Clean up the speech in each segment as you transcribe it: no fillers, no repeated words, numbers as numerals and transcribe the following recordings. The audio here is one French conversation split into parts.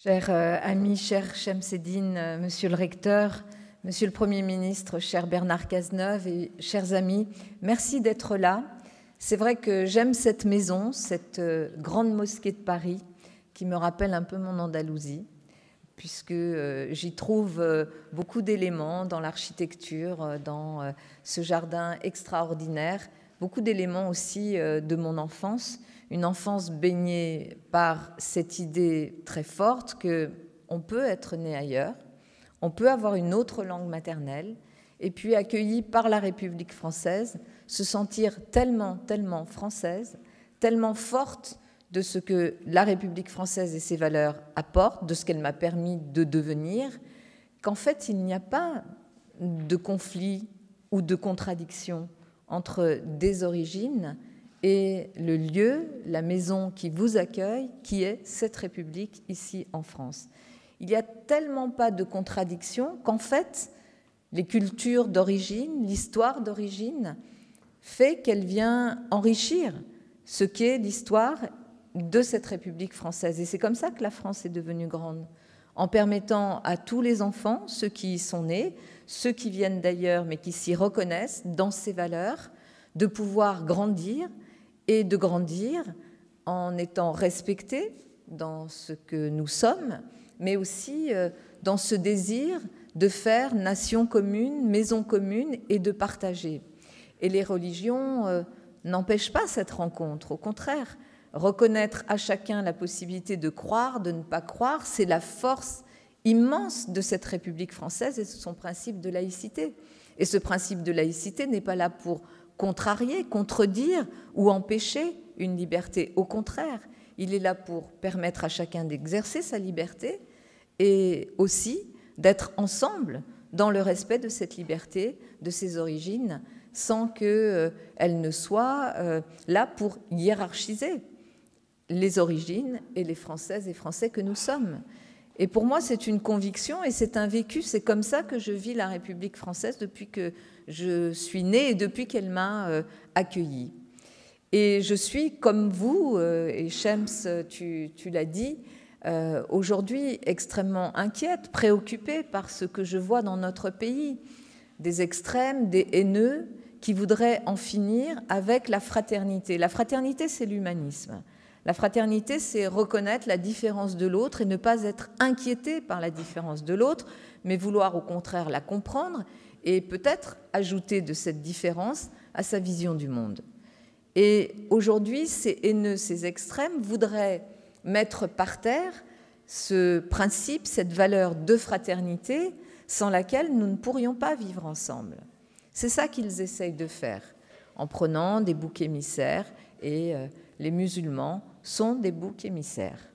Chers amis, cher Chemseddine, monsieur le recteur, monsieur le Premier ministre, cher Bernard Cazeneuve et chers amis, merci d'être là. C'est vrai que j'aime cette maison, cette grande mosquée de Paris, qui me rappelle un peu mon Andalousie, puisque j'y trouve beaucoup d'éléments dans l'architecture, dans ce jardin extraordinaire, beaucoup d'éléments aussi de mon enfance, une enfance baignée par cette idée très forte qu'on peut être né ailleurs, on peut avoir une autre langue maternelle, et puis accueilli par la République française, se sentir tellement, tellement française, tellement forte de ce que la République française et ses valeurs apportent, de ce qu'elle m'a permis de devenir, qu'en fait, il n'y a pas de conflit ou de contradiction entre des origines et le lieu, la maison qui vous accueille, qui est cette République ici en France. Il n'y a tellement pas de contradiction qu'en fait, les cultures d'origine, l'histoire d'origine, fait qu'elle vient enrichir ce qu'est l'histoire de cette République française. Et c'est comme ça que la France est devenue grande, en permettant à tous les enfants, ceux qui y sont nés, ceux qui viennent d'ailleurs mais qui s'y reconnaissent dans ces valeurs, de pouvoir grandir et de grandir en étant respectés dans ce que nous sommes, mais aussi dans ce désir de faire nation commune, maison commune et de partager. Et les religions n'empêchent pas cette rencontre, au contraire. Reconnaître à chacun la possibilité de croire, de ne pas croire, c'est la force immense de cette République française et son principe de laïcité. Et ce principe de laïcité n'est pas là pour contrarier, contredire ou empêcher une liberté. Au contraire, il est là pour permettre à chacun d'exercer sa liberté et aussi d'être ensemble dans le respect de cette liberté, de ses origines, sans qu'elle ne soit là pour hiérarchiser les origines et les Françaises et Français que nous sommes. Et pour moi, c'est une conviction et c'est un vécu. C'est comme ça que je vis la République française depuis que je suis née et depuis qu'elle m'a accueillie. Et je suis, comme vous, et Shems, tu l'as dit, aujourd'hui extrêmement inquiète, préoccupée par ce que je vois dans notre pays. Des extrêmes, des haineux qui voudraient en finir avec la fraternité. La fraternité, c'est l'humanisme. La fraternité, c'est reconnaître la différence de l'autre et ne pas être inquiété par la différence de l'autre, mais vouloir au contraire la comprendre et peut-être ajouter de cette différence à sa vision du monde. Et aujourd'hui, ces haineux, ces extrêmes voudraient mettre par terre ce principe, cette valeur de fraternité sans laquelle nous ne pourrions pas vivre ensemble. C'est ça qu'ils essayent de faire en prenant des boucs émissaires et les musulmans sont des boucs émissaires.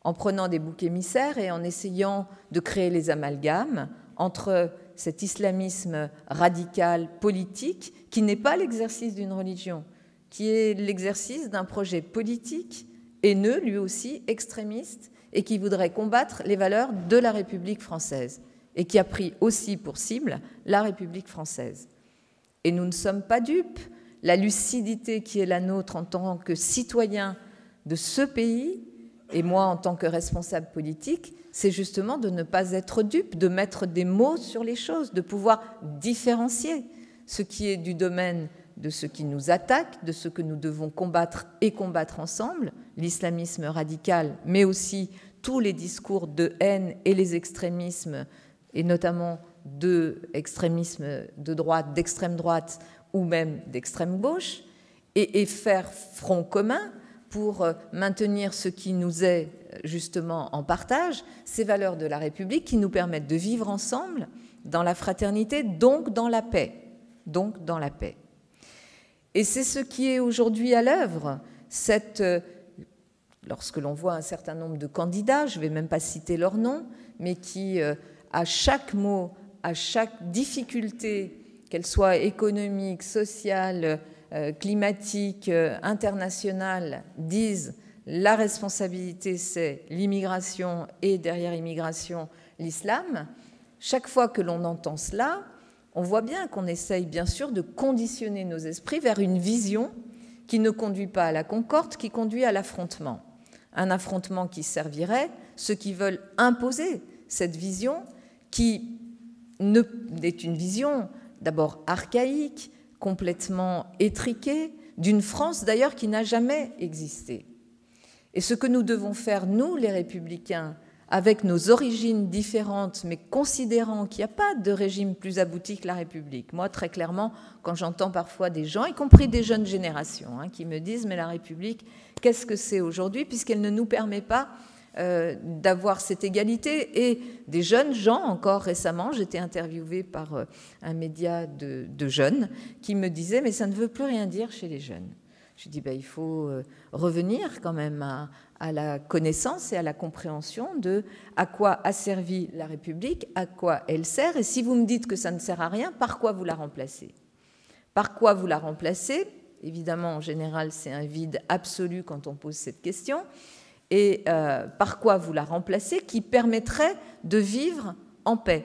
En prenant des boucs émissaires et en essayant de créer les amalgames entre cet islamisme radical politique qui n'est pas l'exercice d'une religion, qui est l'exercice d'un projet politique haineux, lui aussi extrémiste, et qui voudrait combattre les valeurs de la République française et qui a pris aussi pour cible la République française. Et nous ne sommes pas dupes. La lucidité qui est la nôtre en tant que citoyens de ce pays, et moi en tant que responsable politique, c'est justement de ne pas être dupe, de mettre des mots sur les choses, de pouvoir différencier ce qui est du domaine de ce qui nous attaque, de ce que nous devons combattre et combattre ensemble, l'islamisme radical, mais aussi tous les discours de haine et les extrémismes, et notamment de extrémisme de droite, d'extrême droite ou même d'extrême gauche, et faire front commun pour maintenir ce qui nous est justement en partage, ces valeurs de la République qui nous permettent de vivre ensemble dans la fraternité, donc dans la paix. Donc dans la paix. Et c'est ce qui est aujourd'hui à l'œuvre. Lorsque l'on voit un certain nombre de candidats, je ne vais même pas citer leur nom, mais qui, à chaque mot, à chaque difficulté, qu'elle soit économique, sociale, climatique, internationale, disent la responsabilité, c'est l'immigration et derrière l'immigration, l'islam. Chaque fois que l'on entend cela, on voit bien qu'on essaye bien sûr de conditionner nos esprits vers une vision qui ne conduit pas à la concorde, qui conduit à l'affrontement. Un affrontement qui servirait ceux qui veulent imposer cette vision qui est une vision d'abord archaïque, complètement étriquée, d'une France d'ailleurs qui n'a jamais existé. Et ce que nous devons faire, nous les républicains, avec nos origines différentes, mais considérant qu'il n'y a pas de régime plus abouti que la République. Moi, très clairement, quand j'entends parfois des gens, y compris des jeunes générations, qui me disent « mais la République, qu'est-ce que c'est aujourd'hui ?» puisqu'elle ne nous permet pas d'avoir cette égalité. Et des jeunes gens, encore récemment, j'étais interviewée par un média de jeunes qui me disaient « mais ça ne veut plus rien dire chez les jeunes ». Je dis il faut revenir quand même à la connaissance et à la compréhension de à quoi a servi la République, à quoi elle sert, et si vous me dites que ça ne sert à rien, par quoi vous la remplacez? Par quoi vous la remplacez? Évidemment, en général, c'est un vide absolu quand on pose cette question. Et par quoi vous la remplacez qui permettrait de vivre en paix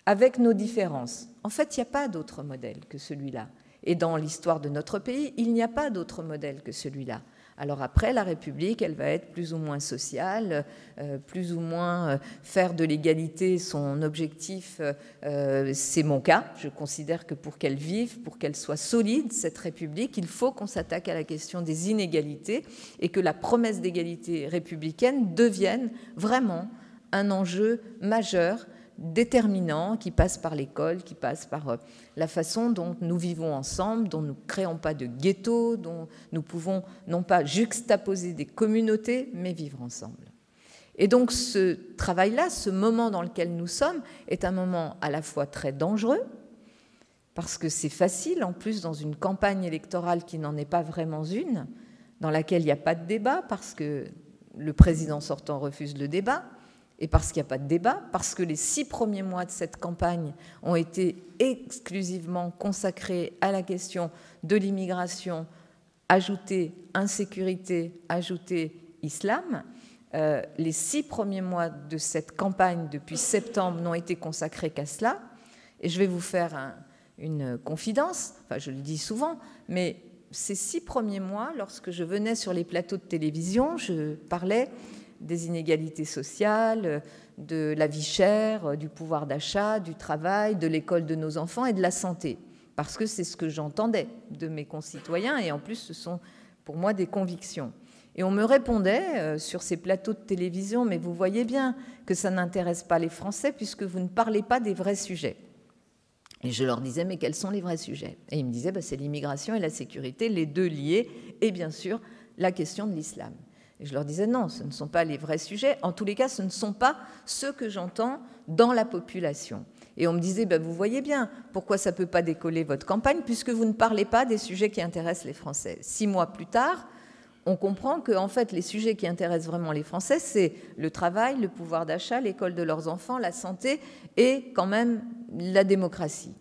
avec nos différences? En fait, il n'y a pas d'autre modèle que celui-là. Et dans l'histoire de notre pays, il n'y a pas d'autre modèle que celui-là. Alors après, la République, elle va être plus ou moins sociale, plus ou moins faire de l'égalité son objectif. C'est mon cas. Je considère que pour qu'elle vive, pour qu'elle soit solide, cette République, il faut qu'on s'attaque à la question des inégalités et que la promesse d'égalité républicaine devienne vraiment un enjeu majeur, déterminant, qui passe par l'école, qui passe par la façon dont nous vivons ensemble, dont nous ne créons pas de ghettos, dont nous pouvons non pas juxtaposer des communautés, mais vivre ensemble. Et donc ce travail-là, ce moment dans lequel nous sommes, est un moment à la fois très dangereux, parce que c'est facile, en plus dans une campagne électorale qui n'en est pas vraiment une, dans laquelle il n'y a pas de débat, parce que le président sortant refuse le débat, et parce qu'il n'y a pas de débat, parce que les 6 premiers mois de cette campagne ont été exclusivement consacrés à la question de l'immigration, ajouter insécurité, ajouter islam. Les 6 premiers mois de cette campagne, depuis septembre, n'ont été consacrés qu'à cela. Et je vais vous faire une confidence, enfin je le dis souvent, mais ces 6 premiers mois, lorsque je venais sur les plateaux de télévision, je parlais des inégalités sociales, de la vie chère, du pouvoir d'achat, du travail, de l'école de nos enfants et de la santé. Parce que c'est ce que j'entendais de mes concitoyens et en plus ce sont pour moi des convictions. Et on me répondait sur ces plateaux de télévision « mais vous voyez bien que ça n'intéresse pas les Français puisque vous ne parlez pas des vrais sujets ». Et je leur disais « mais quels sont les vrais sujets ?» Et ils me disaient c'est l'immigration et la sécurité, les deux liés, et bien sûr la question de l'islam. Et je leur disais non, ce ne sont pas les vrais sujets. En tous les cas, ce ne sont pas ceux que j'entends dans la population. Et on me disait, vous voyez bien pourquoi ça ne peut pas décoller votre campagne, puisque vous ne parlez pas des sujets qui intéressent les Français. 6 mois plus tard, on comprend que en fait, les sujets qui intéressent vraiment les Français, c'est le travail, le pouvoir d'achat, l'école de leurs enfants, la santé et quand même la démocratie.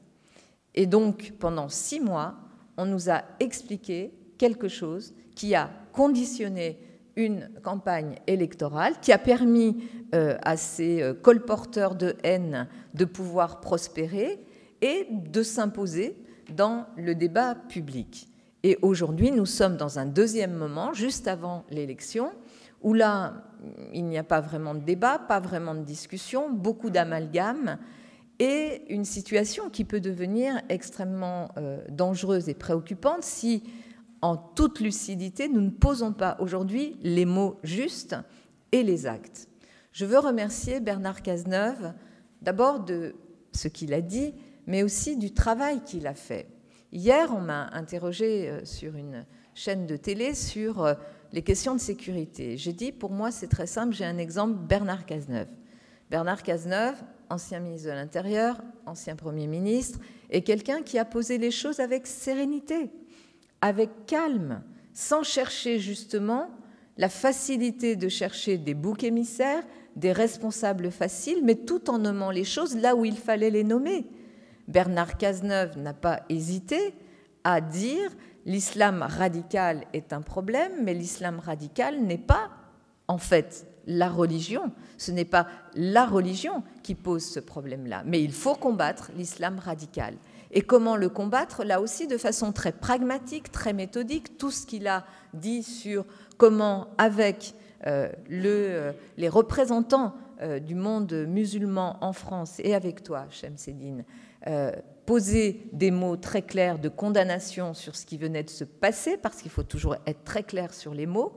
Et donc, pendant 6 mois, on nous a expliqué quelque chose qui a conditionné une campagne électorale qui a permis à ces colporteurs de haine de pouvoir prospérer et de s'imposer dans le débat public. Et aujourd'hui, nous sommes dans un deuxième moment, juste avant l'élection, où là, il n'y a pas vraiment de débat, pas vraiment de discussion, beaucoup d'amalgames et une situation qui peut devenir extrêmement dangereuse et préoccupante si, en toute lucidité, nous ne posons pas aujourd'hui les mots justes et les actes. Je veux remercier Bernard Cazeneuve, d'abord de ce qu'il a dit, mais aussi du travail qu'il a fait. Hier, on m'a interrogé sur une chaîne de télé sur les questions de sécurité. J'ai dit, pour moi, c'est très simple, j'ai un exemple, Bernard Cazeneuve. Bernard Cazeneuve, ancien ministre de l'Intérieur, ancien Premier ministre, est quelqu'un qui a posé les choses avec sérénité, avec calme, sans chercher justement la facilité de chercher des boucs émissaires, des responsables faciles, mais tout en nommant les choses là où il fallait les nommer. Bernard Cazeneuve n'a pas hésité à dire « l'islam radical est un problème, mais l'islam radical n'est pas en fait la religion. Ce n'est pas la religion qui pose ce problème-là, mais il faut combattre l'islam radical. » Et comment le combattre? Là aussi, de façon très pragmatique, très méthodique, tout ce qu'il a dit sur comment, avec les représentants du monde musulman en France et avec toi, Chemseddine, poser des mots très clairs de condamnation sur ce qui venait de se passer, parce qu'il faut toujours être très clair sur les mots,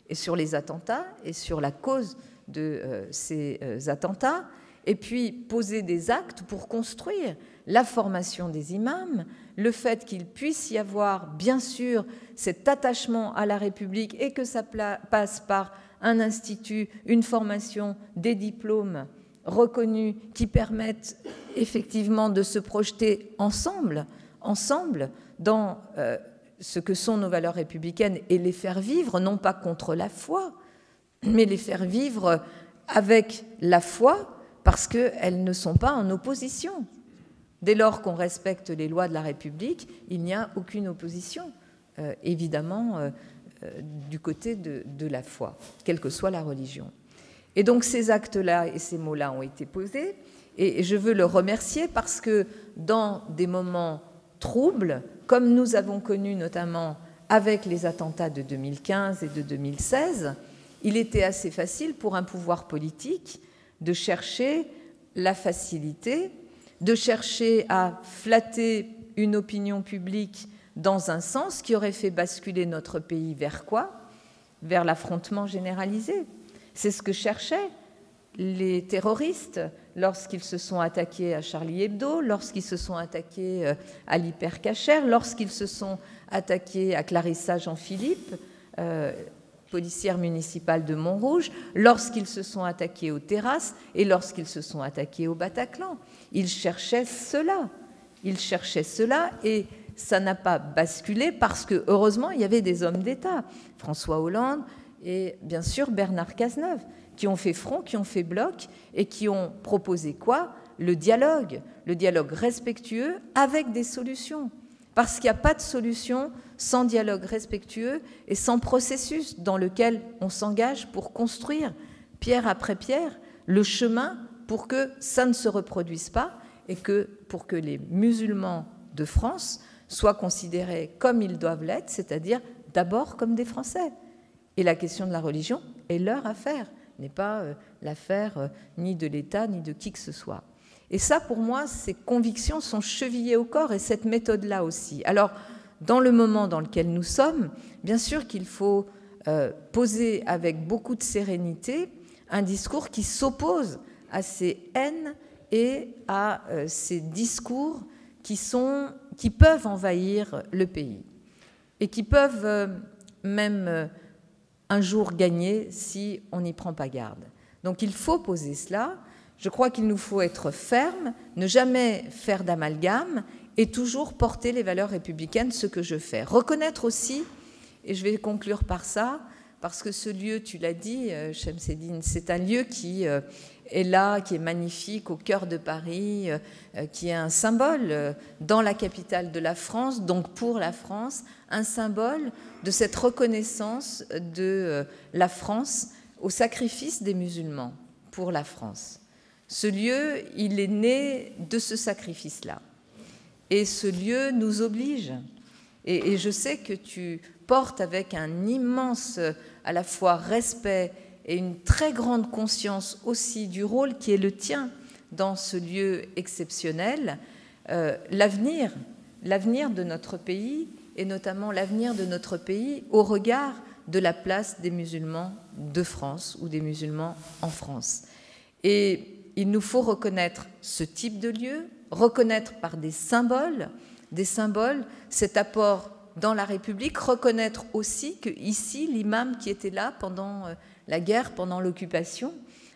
et sur les attentats, et sur la cause de ces attentats, et puis poser des actes pour construire la formation des imams, le fait qu'il puisse y avoir, bien sûr, cet attachement à la République et que ça passe par un institut, une formation, des diplômes reconnus qui permettent effectivement de se projeter ensemble dans ce que sont nos valeurs républicaines et les faire vivre, non pas contre la foi, mais les faire vivre avec la foi parce qu'elles ne sont pas en opposition. Dès lors qu'on respecte les lois de la République, il n'y a aucune opposition, évidemment, du côté de la foi, quelle que soit la religion. Et donc ces actes-là et ces mots-là ont été posés, et je veux le remercier parce que dans des moments troubles, comme nous avons connu notamment avec les attentats de 2015 et de 2016, il était assez facile pour un pouvoir politique de chercher la facilité, de chercher à flatter une opinion publique dans un sens qui aurait fait basculer notre pays vers quoi? Vers l'affrontement généralisé. C'est ce que cherchaient les terroristes lorsqu'ils se sont attaqués à Charlie Hebdo, lorsqu'ils se sont attaqués à l'Hypercacher, lorsqu'ils se sont attaqués à Clarissa Jean-Philippe, policière municipale de Montrouge, lorsqu'ils se sont attaqués aux terrasses et lorsqu'ils se sont attaqués au Bataclan. Ils cherchaient cela. Ils cherchaient cela et ça n'a pas basculé parce que, heureusement, il y avait des hommes d'État, François Hollande et bien sûr Bernard Cazeneuve, qui ont fait front, qui ont fait bloc et qui ont proposé quoi? Le dialogue respectueux avec des solutions. Parce qu'il n'y a pas de solution sans dialogue respectueux et sans processus dans lequel on s'engage pour construire, pierre après pierre, le chemin pour que ça ne se reproduise pas et que pour que les musulmans de France soient considérés comme ils doivent l'être, c'est-à-dire d'abord comme des Français. Et la question de la religion est leur affaire, n'est pas l'affaire ni de l'État ni de qui que ce soit. Et ça, pour moi, ces convictions sont chevillées au corps et cette méthode-là aussi. Alors, dans le moment dans lequel nous sommes, bien sûr qu'il faut poser avec beaucoup de sérénité un discours qui s'oppose à ces haines et à ces discours qui peuvent envahir le pays et qui peuvent même un jour gagner si on n'y prend pas garde. Donc il faut poser cela. Je crois qu'il nous faut être ferme, ne jamais faire d'amalgame et toujours porter les valeurs républicaines, ce que je fais. Reconnaître aussi, et je vais conclure par ça, parce que ce lieu, tu l'as dit, Chemseddine, c'est un lieu qui est là, qui est magnifique, au cœur de Paris, qui est un symbole dans la capitale de la France, donc pour la France, un symbole de cette reconnaissance de la France au sacrifice des musulmans pour la France. Ce lieu, il est né de ce sacrifice-là. Et ce lieu nous oblige. Et je sais que tu portes avec un immense, à la fois, respect et une très grande conscience aussi du rôle qui est le tien dans ce lieu exceptionnel, l'avenir de notre pays, et notamment l'avenir de notre pays au regard de la place des musulmans de France ou des musulmans en France. Et il nous faut reconnaître ce type de lieu, reconnaître par des symboles, cet apport dans la République, reconnaître aussi que ici, l'imam qui était là pendant la guerre, pendant l'occupation,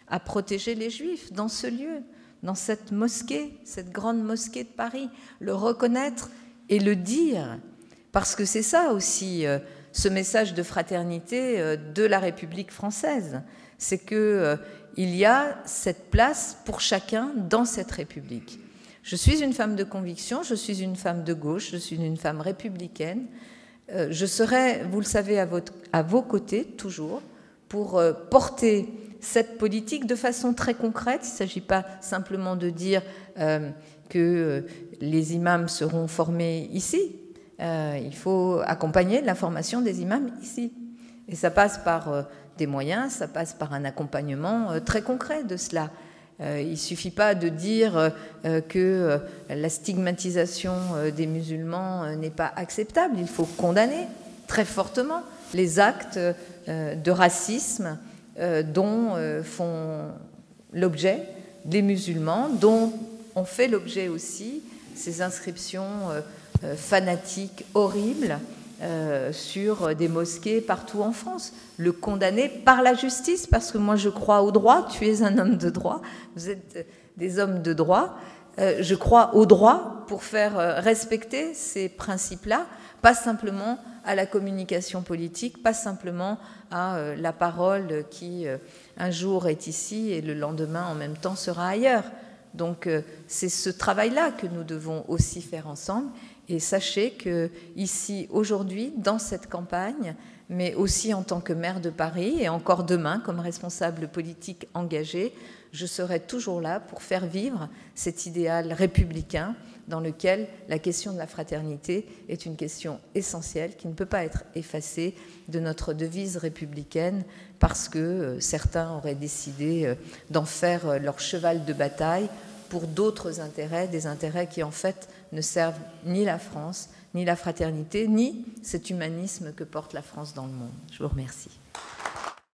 a protégé les Juifs dans ce lieu, dans cette mosquée, cette grande mosquée de Paris, le reconnaître et le dire, parce que c'est ça aussi, ce message de fraternité de la République française, c'est que il y a cette place pour chacun dans cette République. Je suis une femme de conviction, je suis une femme de gauche, je suis une femme républicaine. Je serai, vous le savez, à vos côtés, toujours, pour porter cette politique de façon très concrète. Il ne s'agit pas simplement de dire que les imams seront formés ici. Il faut accompagner la formation des imams ici. Et ça passe par des moyens, ça passe par un accompagnement très concret de cela. Il ne suffit pas de dire que la stigmatisation des musulmans n'est pas acceptable. Il faut condamner très fortement les actes de racisme dont font l'objet les musulmans, dont ont fait l'objet aussi ces inscriptions fanatiques horribles sur des mosquées partout en France. Le condamner par la justice, parce que moi je crois au droit, tu es un homme de droit, vous êtes des hommes de droit, je crois au droit pour faire respecter ces principes-là, pas simplement à la communication politique, pas simplement à la parole qui un jour est ici et le lendemain en même temps sera ailleurs. Donc c'est ce travail-là que nous devons aussi faire ensemble. Et sachez que ici, aujourd'hui, dans cette campagne, mais aussi en tant que maire de Paris et encore demain comme responsable politique engagé, je serai toujours là pour faire vivre cet idéal républicain dans lequel la question de la fraternité est une question essentielle qui ne peut pas être effacée de notre devise républicaine parce que certains auraient décidé d'en faire leur cheval de bataille pour d'autres intérêts, des intérêts qui en fait ne servent ni la France, ni la fraternité, ni cet humanisme que porte la France dans le monde. Je vous remercie.